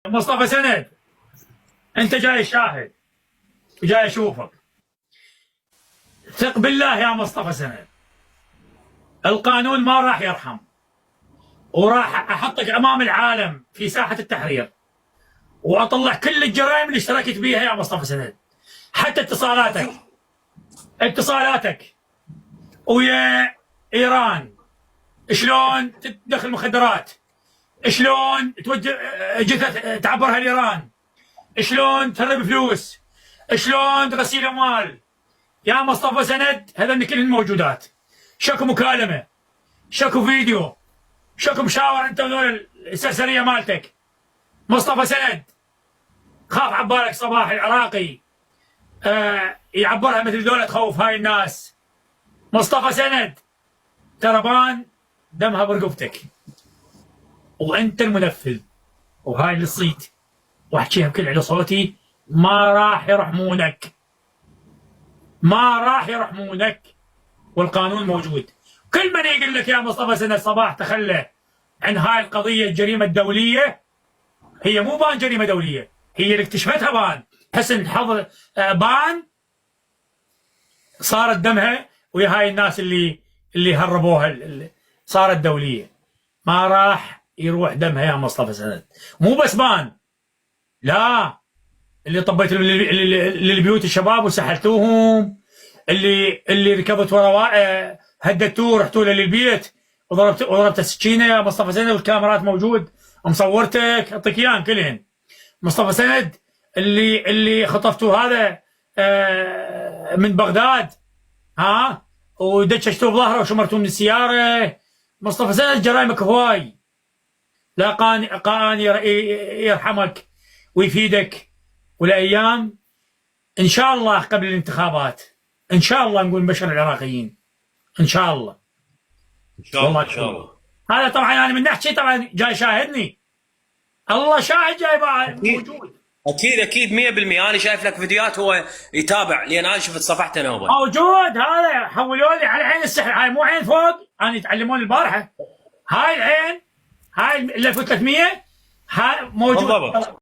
مصطفى سند، انت جاي شاهد وجاي اشوفك. ثق بالله يا مصطفى سند، القانون ما راح يرحم، وراح احطك امام العالم في ساحه التحرير، واطلع كل الجرائم اللي اشتركت بيها يا مصطفى سند، حتى اتصالاتك ويا ايران، شلون تدخل مخدرات، شلون توجه جثث تعبرها لايران، شلون تهرب فلوس، شلون تغسيل اموال. يا مصطفى سند هذول كلهن موجودات، شكو مكالمه، شكو فيديو، شكو مشاور انت وذول السرسريه مالتك. مصطفى سند خاف عبالك صباح العراقي يعبرها مثل ذولا تخوف هاي الناس. مصطفى سند تربان دمها برقبتك، وانت المنفذ، وهاي اللي صيت واحكيها بكل على صوتي، ما راح يرحمونك، ما راح يرحمونك، والقانون موجود. كل من يقول لك يا مصطفى سند صباح تخلى عن هاي القضيه الجريمه الدوليه، هي مو بان جريمه دوليه، هي اللي اكتشفتها بان حسن حظ بان صارت دمها ويا هاي الناس اللي هربوها صارت دوليه. ما راح يروح دمها يا مصطفى سند، مو بس بان، لا، اللي طبيت للبيوت الشباب وسحلتوهم، اللي ركبت ورا هددتوه رحتوا له للبيت وضربت سكينه يا مصطفى سند، والكاميرات موجود مصورتك اعطيك اياهم كلهن. مصطفى سند اللي خطفتوه هذا من بغداد، ها، ودششتوه بظهره وشمرتوه من السياره. مصطفى سند جرائمك هواي، لا قاني يرحمك ويفيدك. والايام ان شاء الله قبل الانتخابات ان شاء الله نقول بشر العراقيين ان شاء الله. ان شاء الله ان شاء الله. هذا طبعا انا من نحكي طبعا جاي شاهدني، الله شاهد جاي موجود. اكيد 100%. انا شايف لك فيديوهات هو يتابع، لان انا شفت صفحته نوبه موجود. هذا حولوا لي على عين السحر، هاي مو عين فوق، انا يتعلمون البارحه، هاي العين هاي ال 1300 هاي موجود.